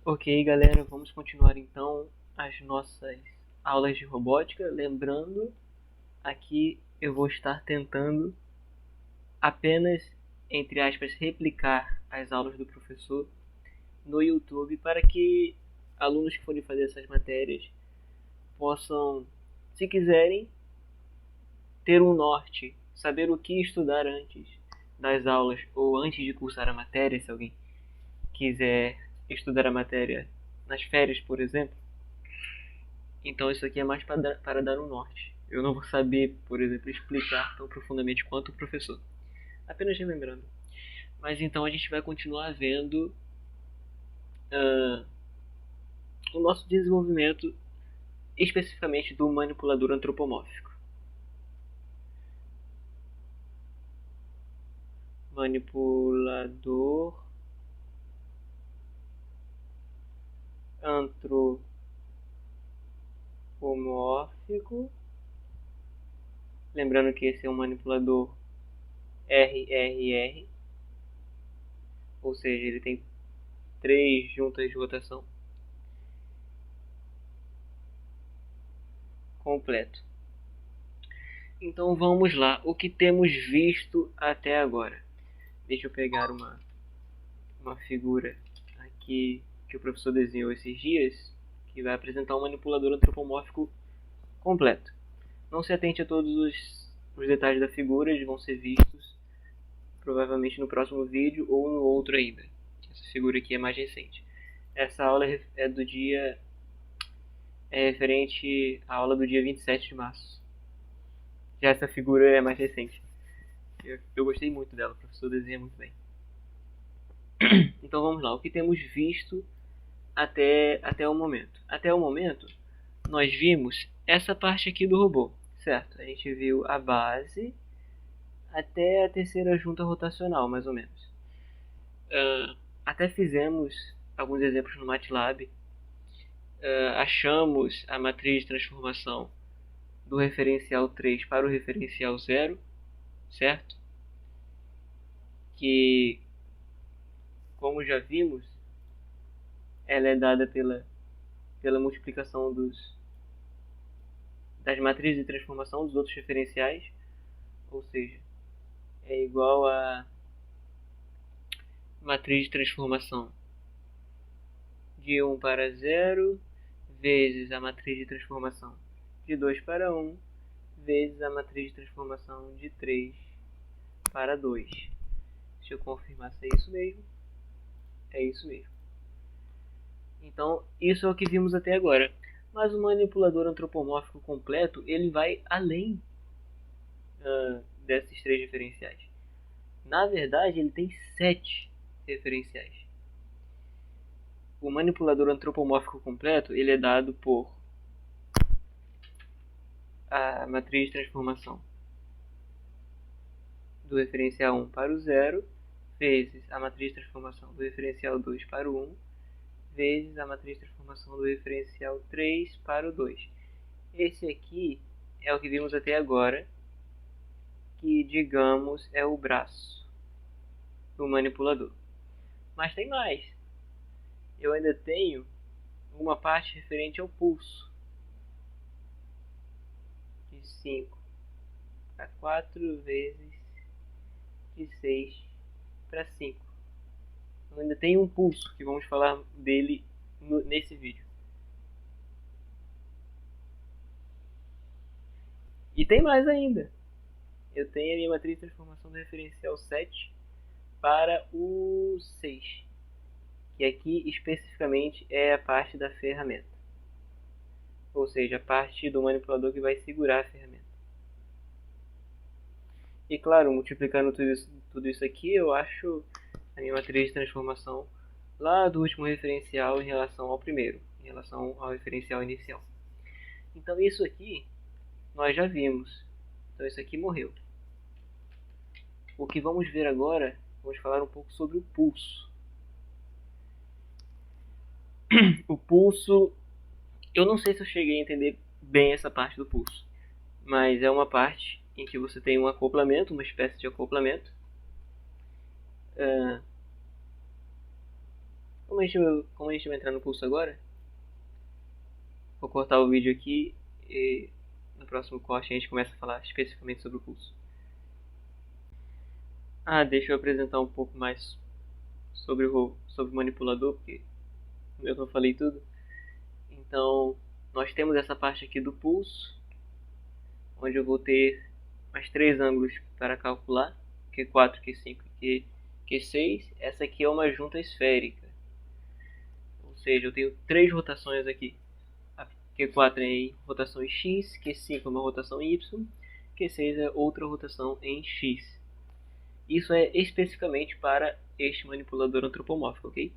Ok, galera, vamos continuar então as nossas aulas de robótica. Lembrando, aqui eu vou estar tentando apenas, entre aspas, replicar as aulas do professor no YouTube para que alunos que forem fazer essas matérias possam, se quiserem, ter um norte, saber o que estudar antes das aulas ou antes de cursar a matéria, se alguém quiser estudar a matéria nas férias, por exemplo. Então isso aqui é mais para dar um norte. Eu não vou saber, por exemplo, explicar tão profundamente quanto o professor. Apenas relembrando. Mas então a gente vai continuar vendo uh, o nosso desenvolvimento especificamente do manipulador antropomórfico. Manipulador antropomórfico. Lembrando que esse é um manipulador RRR, ou seja, ele tem 3 juntas de rotação completo. Então vamos lá, o que temos visto até agora. Deixa eu pegar uma figura aqui que o professor desenhou esses dias, que vai apresentar um manipulador antropomórfico completo. Não se atente a todos os detalhes da figura, eles vão ser vistos provavelmente no próximo vídeo ou no outro ainda. Essa figura aqui é mais recente. Essa aula é do dia referente à aula do dia 27 de março. Já essa figura é mais recente. Eu gostei muito dela, o professor desenha muito bem. Então vamos lá, o que temos visto até o momento? Até o momento, nós vimos essa parte aqui do robô, certo? A gente viu a base até a terceira junta rotacional, mais ou menos. Até fizemos alguns exemplos no MATLAB. Achamos a matriz de transformação do referencial 3 para o referencial 0, certo? Que, como já vimos, ela é dada pela multiplicação das matrizes de transformação dos outros referenciais, ou seja, é igual a matriz de transformação de 1 para 0 vezes a matriz de transformação de 2 para 1 vezes a matriz de transformação de 3 para 2. Deixa eu confirmar se é isso mesmo. É isso mesmo. Então, isso é o que vimos até agora. Mas o manipulador antropomórfico completo, ele vai além desses 3 referenciais. Na verdade, ele tem 7 referenciais. O manipulador antropomórfico completo, ele é dado por a matriz de transformação do referencial 1 para o 0 vezes a matriz de transformação do referencial 2 para o 1 vezes a matriz de transformação do referencial 3 para o 2. Esse aqui é o que vimos até agora, que digamos é o braço do manipulador. Mas tem mais. Eu ainda tenho uma parte referente ao pulso, de 5 para 4 vezes de 6 para 5. Eu ainda tenho um pulso, que vamos falar dele nesse vídeo. E tem mais ainda. Eu tenho a minha matriz de transformação do referencial 7 para o 6, que aqui especificamente é a parte da ferramenta, ou seja, a parte do manipulador que vai segurar a ferramenta. E claro, multiplicando tudo isso aqui, eu acho a minha matriz de transformação lá do último referencial em relação ao primeiro, em relação ao referencial inicial. Então isso aqui nós já vimos. Então isso aqui morreu. O que vamos ver agora, vamos falar um pouco sobre o pulso. O pulso, eu não sei se eu cheguei a entender bem essa parte do pulso, mas é uma parte em que você tem um acoplamento, uma espécie de acoplamento. Como como a gente vai entrar no pulso agora, vou cortar o vídeo aqui e no próximo corte a gente começa a falar especificamente sobre o pulso. Deixa eu apresentar um pouco mais sobre o manipulador, porque eu não falei tudo. Então, nós temos essa parte aqui do pulso, onde eu vou ter mais 3 ângulos para calcular, Q4, Q5 e Q6. Essa aqui é uma junta esférica, ou seja, eu tenho 3 rotações aqui. A Q4 é em rotação em X, Q5 é uma rotação em Y, Q6 é outra rotação em X. Isso é especificamente para este manipulador antropomórfico, ok?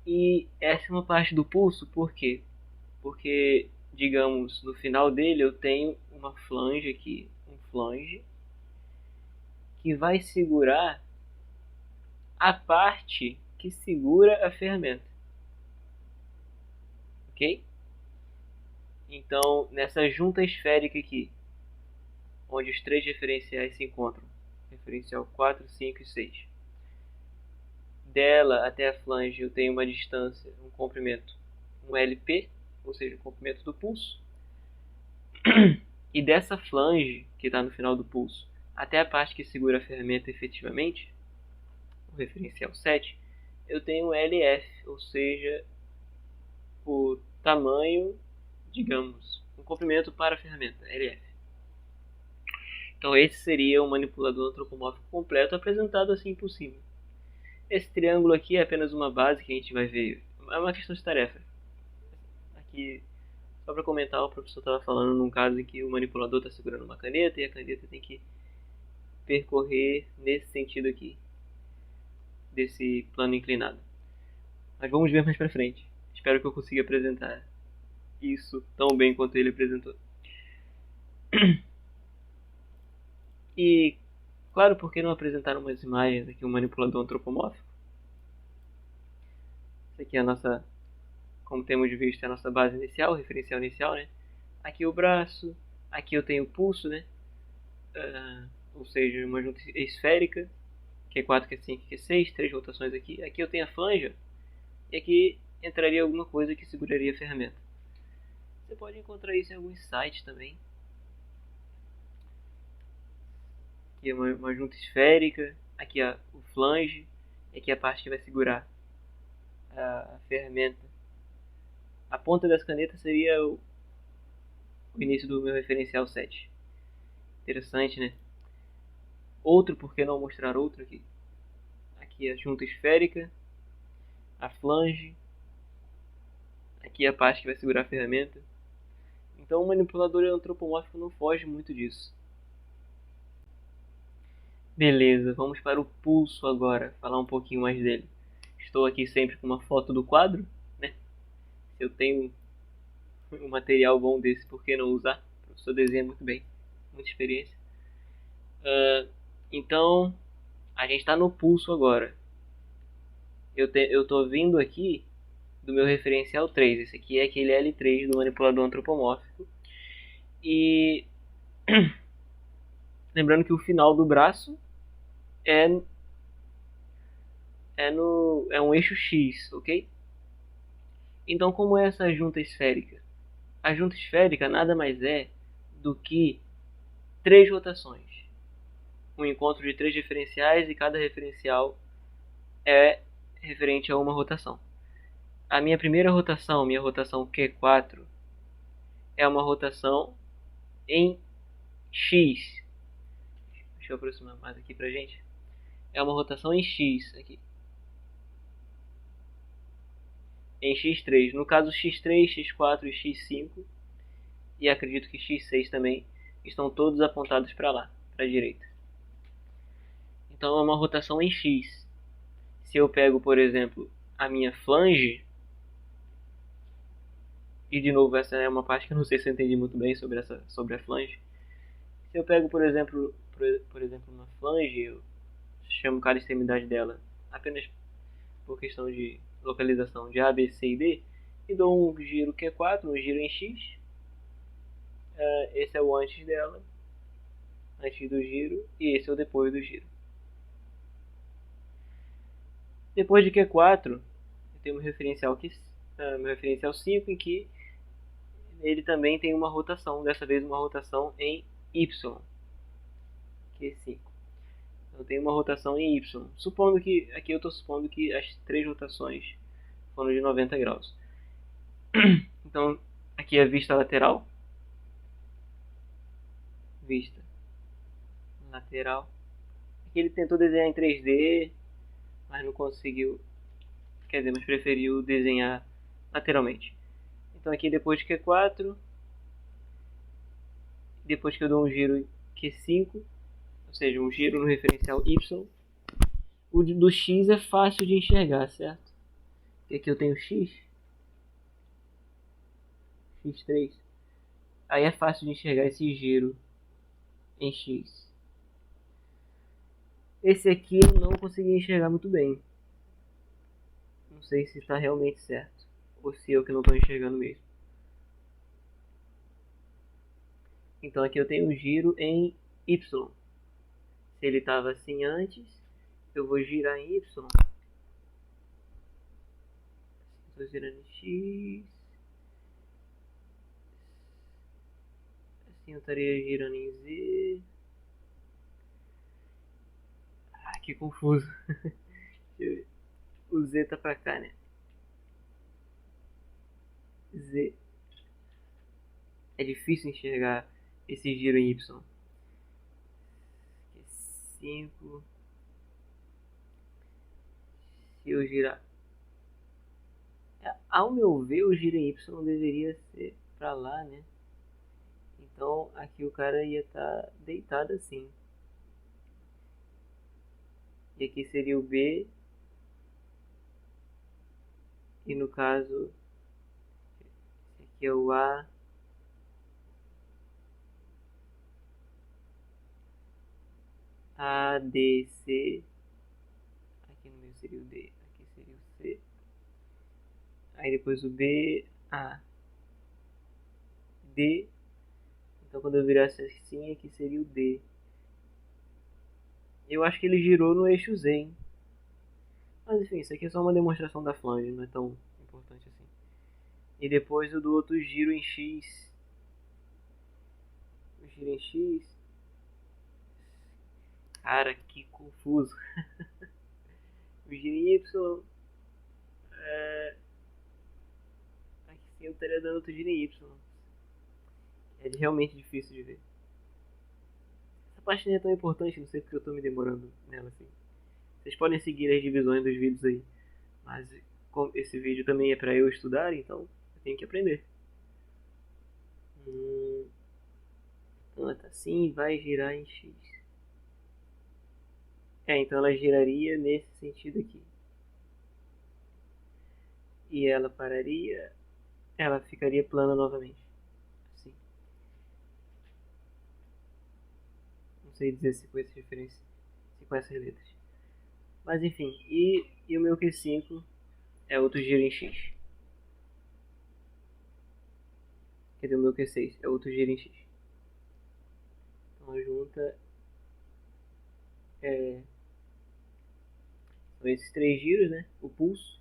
E essa é uma parte do pulso, por quê? Porque, digamos, no final dele eu tenho uma flange aqui, um flange, que vai segurar a parte que segura a ferramenta. Ok? Então, nessa junta esférica aqui, onde os 3 referenciais se encontram, referencial 4, 5 e 6, dela até a flange eu tenho uma distância, um comprimento, um LP, ou seja, o comprimento do pulso. E dessa flange, que está no final do pulso, até a parte que segura a ferramenta efetivamente, o referencial 7, eu tenho LF, ou seja, o tamanho, digamos, um comprimento para a ferramenta, LF. Então esse seria o manipulador antropomórfico completo apresentado assim por cima. Esse triângulo aqui é apenas uma base que a gente vai ver, é uma questão de tarefa. Aqui, só para comentar, o professor estava falando num caso em que o manipulador está segurando uma caneta e a caneta tem que percorrer nesse sentido aqui, desse plano inclinado. Mas vamos ver mais pra frente. Espero que eu consiga apresentar isso tão bem quanto ele apresentou. E, claro, por que não apresentar umas imagens aqui, um manipulador antropomórfico? Essa aqui é a nossa, como temos visto, é a nossa base inicial, referencial inicial, né? Aqui o braço, aqui eu tenho o pulso, né? Ou seja, uma junta esférica, Q4, Q5, Q6, 3 rotações aqui. Aqui eu tenho a flange, e aqui entraria alguma coisa que seguraria a ferramenta. Você pode encontrar isso em alguns sites também. Aqui é uma junta esférica, aqui é o flange, e aqui é a parte que vai segurar a ferramenta. A ponta das canetas seria o início do meu referencial 7. Interessante, né? Outro, por que não mostrar outro aqui? Aqui é a junta esférica, a flange, aqui é a parte que vai segurar a ferramenta. Então o manipulador antropomórfico não foge muito disso. Beleza, vamos para o pulso agora, falar um pouquinho mais dele. Estou aqui sempre com uma foto do quadro, né? Se eu tenho um material bom desse, por que não usar? O professor desenha muito bem, muita experiência. Então, a gente está no pulso agora. Eu estou vindo aqui do meu referencial 3. Esse aqui é aquele L3 do manipulador antropomórfico. E lembrando que o final do braço é um eixo X, ok? Então, como é essa junta esférica? A junta esférica nada mais é do que 3 rotações. Um encontro de 3 referenciais e cada referencial é referente a uma rotação. A minha primeira rotação, minha rotação Q4, é uma rotação em X. Deixa eu aproximar mais aqui pra gente. É uma rotação em X aqui. Em X3. No caso X3, X4 e X5. E acredito que X6 também. Estão todos apontados para lá, para a direita. Então é uma rotação em X. Se eu pego, por exemplo, a minha flange. E de novo, essa é uma parte que eu não sei se eu entendi muito bem sobre a flange. Se eu pego, por exemplo, uma flange, eu chamo cada extremidade dela apenas por questão de localização de A, B, C e D, e dou um giro Q4, um giro em X. Esse é o antes dela, antes do giro, e esse é o depois do giro. Depois de Q4, tenho meu referencial 5, em que ele também tem uma rotação, dessa vez uma rotação em Y, Q5. Então tem uma rotação em Y. Supondo que, aqui eu estou supondo que as 3 rotações foram de 90 graus. Então aqui é a vista lateral. Vista lateral. Aqui ele tentou desenhar em 3D, mas não conseguiu. Quer dizer, mas preferiu desenhar lateralmente. Então aqui depois de Q4, depois que eu dou um giro Q5, ou seja, um giro no referencial Y, o do X é fácil de enxergar, certo? E aqui eu tenho X, X3. Aí é fácil de enxergar esse giro em X. Esse aqui eu não consegui enxergar muito bem. Não sei se está realmente certo, ou se eu que não estou enxergando mesmo. Então aqui eu tenho um giro em Y. Se ele estava assim antes, eu vou girar em Y. Estou girando em X. Assim eu estaria girando em Z. Ah, que confuso. O Z tá pra cá, né? Z. É difícil enxergar esse giro em Y. 5. Se eu girar. Ao meu ver, o giro em Y deveria ser pra lá, né? Então aqui o cara ia estar deitado assim. E aqui seria o B. E no caso, esse aqui é o A. A, D, C. Aqui no meio seria o D. Aqui seria o C. Aí depois o B, A, D. Então quando eu virasse assim, aqui seria o D. Eu acho que ele girou no eixo Z, hein? Mas enfim, isso aqui é só uma demonstração da flange, não é tão importante assim. E depois o do outro giro em X. O giro em X. Cara, que confuso. O giro em Y. Aqui sim eu estaria dando outro giro em Y. É realmente difícil de ver. Essa parte nem é tão importante, não sei porque eu tô me demorando nela assim. Vocês podem seguir as divisões dos vídeos aí. Mas esse vídeo também é pra eu estudar, então eu tenho que aprender. Então ela tá assim e vai girar em X. Então ela giraria nesse sentido aqui. E ela pararia, ela ficaria plana novamente. Assim. Não sei dizer se com essa referência, se com essas letras. Mas enfim, e o meu Q5 é outro giro em X. Quer dizer, o meu Q6 é outro giro em X. Então a junta são esses 3 giros, né? O pulso.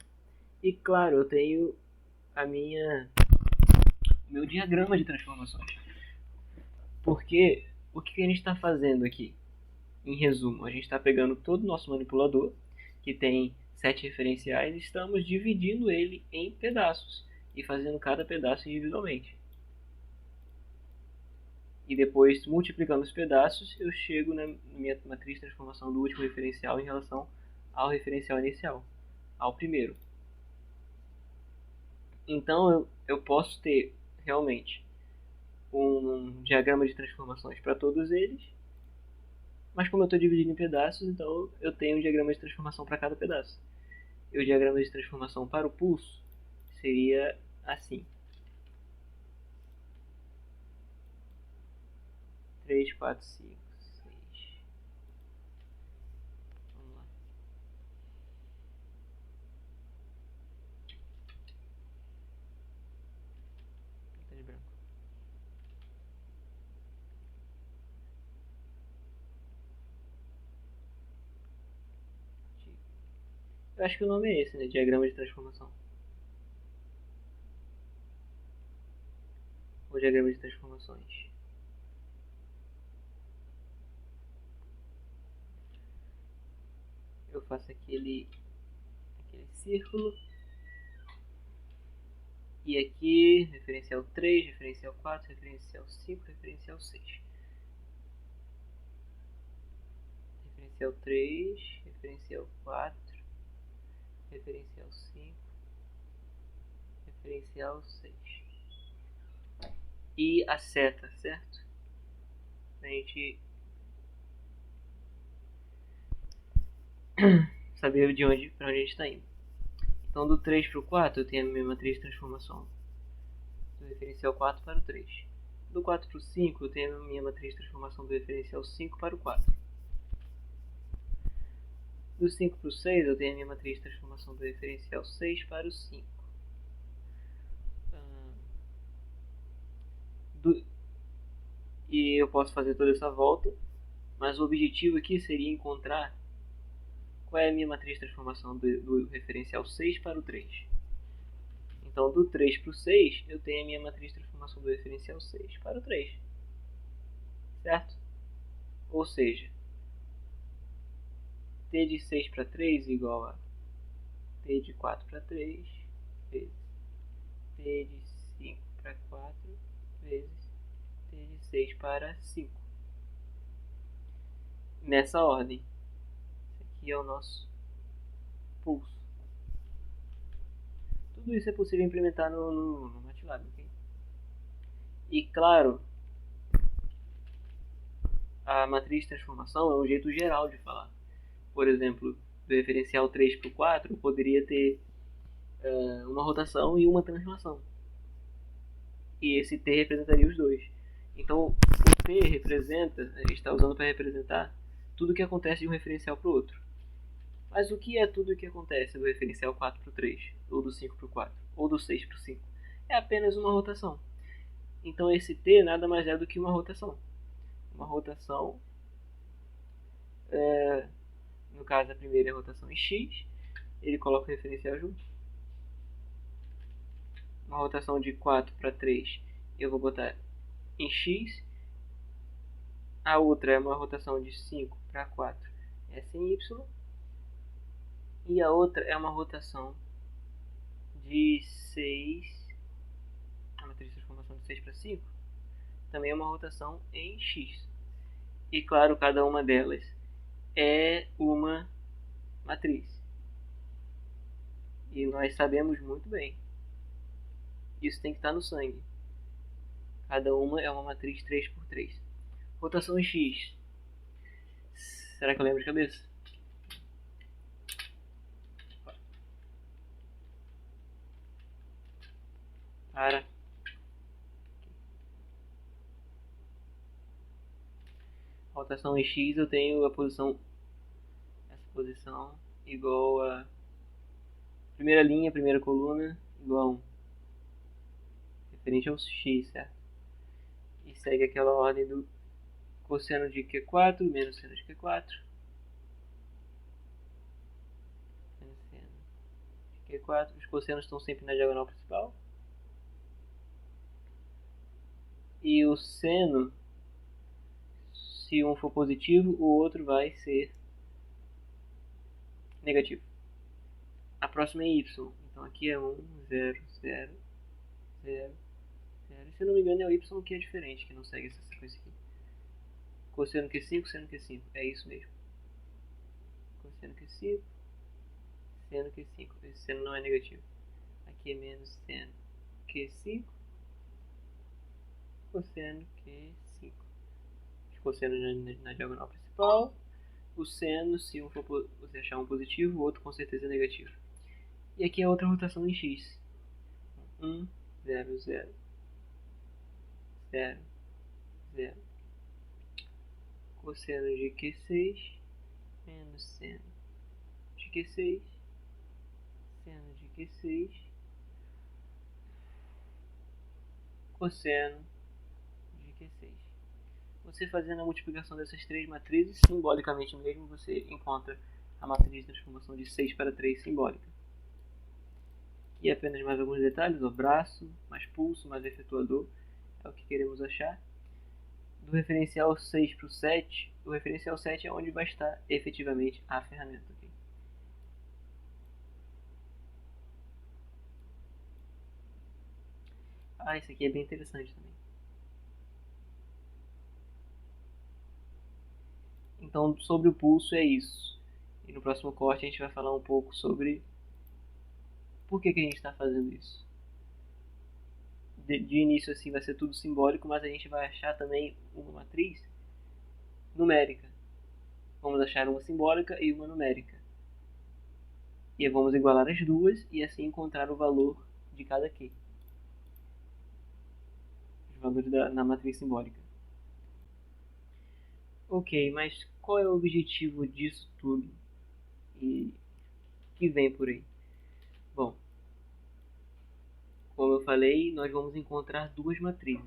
E claro, eu tenho a o meu diagrama de transformações. Porque o que a gente está fazendo aqui? Em resumo, a gente está pegando todo o nosso manipulador, que tem 7 referenciais, e estamos dividindo ele em pedaços e fazendo cada pedaço individualmente. E depois, multiplicando os pedaços, eu chego na minha matriz de transformação do último referencial em relação ao referencial inicial, ao primeiro. Então eu posso ter realmente um diagrama de transformações para todos eles, mas como eu estou dividindo em pedaços, então eu tenho um diagrama de transformação para cada pedaço. E o diagrama de transformação para o pulso seria assim: 3, 4, 5, 6. Vamos lá. Pinta de branco. acho que o nome é esse, né? Diagrama de transformação. Ou diagrama de transformações. Eu faço aquele círculo. E aqui, referencial 3, referencial 4, referencial 5, referencial 6. Referencial 3, referencial 4, referencial 5, referencial 6. E a seta, certo? Pra gente saber de onde, pra onde a gente está indo. Então do 3 para o 4 eu tenho a minha matriz de transformação do referencial 4 para o 3. Do 4 para o 5 eu tenho a minha matriz de transformação do referencial 5 para o 4. Do 5 para o 6 eu tenho a minha matriz de transformação do referencial 6 para o 5. E eu posso fazer toda essa volta, mas o objetivo aqui seria encontrar qual é a minha matriz de transformação do referencial 6 para o 3. Então do 3 para o 6 eu tenho a minha matriz de transformação do referencial 6 para o 3. Certo? Ou seja, t de 6 para 3 igual a t de 4 para 3 vezes t de 5 para 4 vezes t de 6 para 5. Nessa ordem. Esse aqui é o nosso pulso. Tudo isso é possível implementar no MATLAB. Okay? E claro, a matriz de transformação é um jeito geral de falar. Por exemplo, do referencial 3 para o 4 eu poderia ter uma rotação e uma translação. E esse t representaria os dois. Então o t representa, a gente está usando para representar tudo o que acontece de um referencial para o outro. Mas o que é tudo o que acontece do referencial 4 para o 3, ou do 5 para o 4, ou do 6 para o 5? É apenas uma rotação. Então esse t nada mais é do que uma rotação. Uma rotação, no caso a primeira é a rotação em x, ele coloca o referencial junto. Uma rotação de 4 para 3 eu vou botar em x. A outra é uma rotação de 5 para 4, essa em y. E a outra é uma rotação de 6, a matriz de transformação de 6 para 5, também é uma rotação em x. E claro, cada uma delas é uma matriz. E nós sabemos muito bem. Isso tem que estar no sangue. Cada uma é uma matriz 3×3. Rotação em x. Será que eu lembro de cabeça? Para. Rotação em x eu tenho a posição, essa posição igual a primeira linha, primeira coluna igual a 1, referente ao x, certo? E segue aquela ordem do cosseno de Q4 menos seno de Q4 menos seno de Q4. Os cossenos estão sempre na diagonal principal. E o seno, se um for positivo, o outro vai ser negativo. A próxima é y. Então aqui é 1, 0, 0, 0, 0. Se eu não me engano é o y que é diferente, que não segue essa sequência aqui. Cosseno Q5, seno Q5. É isso mesmo. Cosseno Q5, seno Q5. Esse seno não é negativo. Aqui é menos seno Q5, cosseno Q5. Os cossenos na diagonal principal. O seno, se um for você achar um positivo, o outro com certeza é negativo. E aqui é outra rotação em x. 1, 0, 0, 0, 0. Cosseno de Q6 menos seno de Q6, seno de Q6, cosseno de Q6. Você fazendo a multiplicação dessas três matrizes, simbolicamente mesmo, você encontra a matriz de transformação de 6 para 3 simbólica. E apenas mais alguns detalhes: o braço, mais pulso, mais efetuador, é o que queremos achar. Do referencial 6 para o 7, o referencial 7 é onde vai estar efetivamente a ferramenta. Okay? Isso aqui é bem interessante também. Então, sobre o pulso é isso. E no próximo corte a gente vai falar um pouco sobre por que a gente está fazendo isso. De início assim vai ser tudo simbólico, mas a gente vai achar também uma matriz numérica. Vamos achar uma simbólica e uma numérica. E vamos igualar as duas e assim encontrar o valor de cada Q. Os valores na matriz simbólica. Ok, mas qual é o objetivo disso tudo? E que vem por aí? Bom, como eu falei, nós vamos encontrar duas matrizes.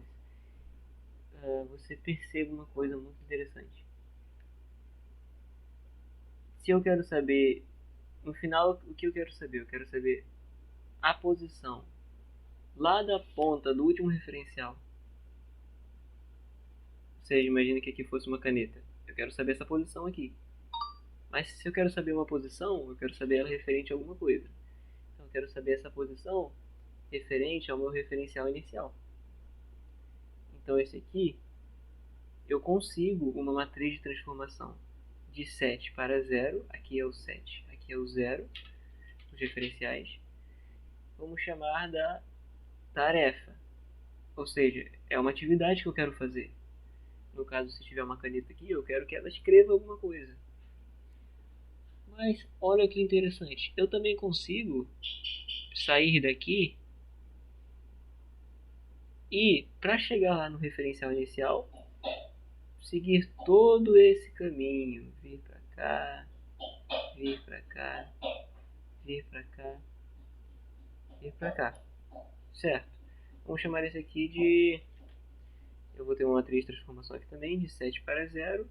Você percebe uma coisa muito interessante. Se eu quero saber, no final, o que eu quero saber? Eu quero saber a posição lá da ponta do último referencial. Ou seja, imagina que aqui fosse uma caneta. Eu quero saber essa posição aqui. Mas se eu quero saber uma posição, eu quero saber ela referente a alguma coisa. Então eu quero saber essa posição referente ao meu referencial inicial. Então esse aqui, eu consigo uma matriz de transformação de 7 para 0. Aqui é o 7, aqui é o 0, os referenciais. Vamos chamar da tarefa. Ou seja, é uma atividade que eu quero fazer. No caso, se tiver uma caneta aqui, eu quero que ela escreva alguma coisa. Mas olha que interessante, eu também consigo sair daqui e, para chegar lá no referencial inicial, seguir todo esse caminho, vir para cá, vir para cá, vir para cá, vir para cá, certo? Vamos chamar esse aqui de, eu vou ter uma matriz de transformação aqui também, de 7 para 0,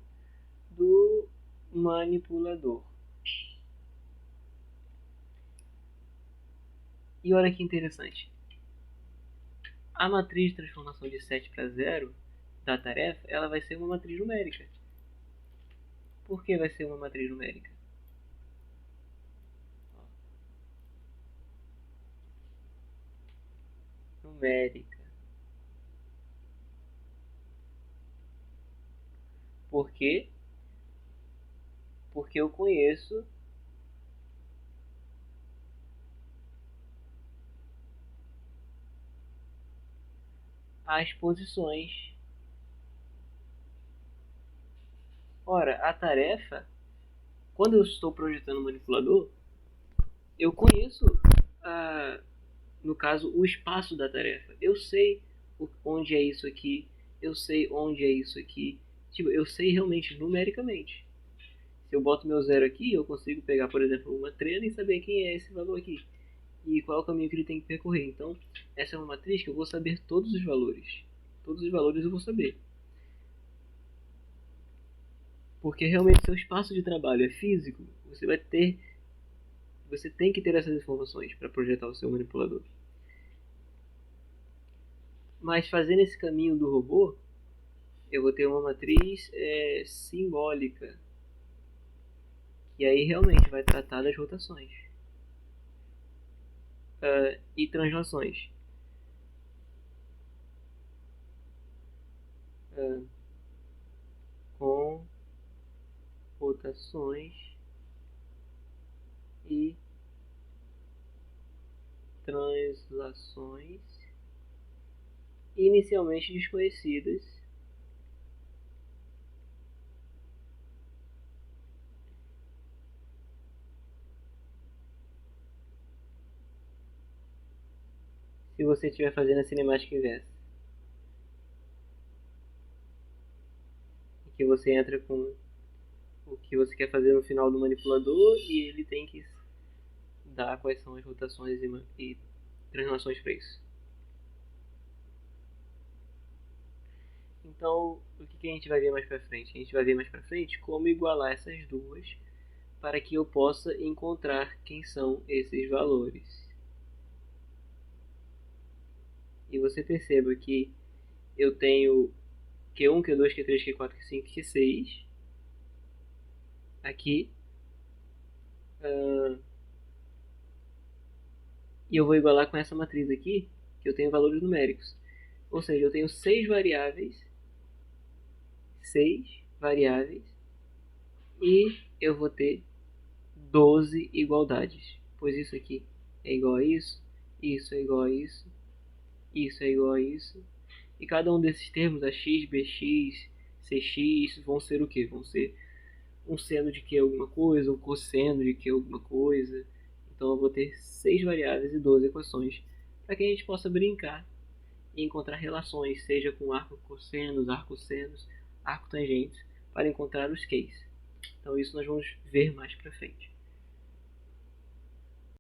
do manipulador. E olha que interessante, a matriz de transformação de 7 para 0 da tarefa, ela vai ser uma matriz numérica. Por que vai ser uma matriz numérica? Numérica. Por quê? Porque eu conheço as posições. Ora, a tarefa, quando eu estou projetando o manipulador, eu conheço, no caso, o espaço da tarefa. Eu sei onde é isso aqui, eu sei onde é isso aqui. Tipo, eu sei realmente numericamente. Se eu boto meu 0 aqui, eu consigo pegar, por exemplo, uma trena e saber quem é esse valor aqui. E qual é o caminho que ele tem que percorrer. Então, essa é uma matriz que eu vou saber todos os valores. Todos os valores eu vou saber. Porque realmente seu espaço de trabalho é físico, você tem que ter essas informações para projetar o seu manipulador. Mas fazendo esse caminho do robô, eu vou ter uma matriz simbólica, que aí realmente vai tratar das rotações e translações. Com rotações e translações inicialmente desconhecidas se você estiver fazendo a cinemática inversa, em que você entra com o que você quer fazer no final do manipulador e ele tem que dar quais são as rotações e translações para isso. Então, o que a gente vai ver mais para frente? A gente vai ver mais para frente como igualar essas duas para que eu possa encontrar quem são esses valores. E você perceba que eu tenho Q1, Q2, Q3, Q4, Q5, Q6 aqui. E eu vou igualar com essa matriz aqui, que eu tenho valores numéricos. Ou seja, eu tenho 6 variáveis, e eu vou ter 12 igualdades. Pois isso aqui é igual a isso, isso é igual a isso, isso é igual a isso. E cada um desses termos, a x, bx, cx, vão ser o que? Vão ser um seno de que alguma coisa, um cosseno de que alguma coisa. Então eu vou ter 6 variáveis e 12 equações para que a gente possa brincar e encontrar relações, seja com arco-cossenos, arco-senos, arco-tangentes, para encontrar os Ks. Então isso nós vamos ver mais para frente.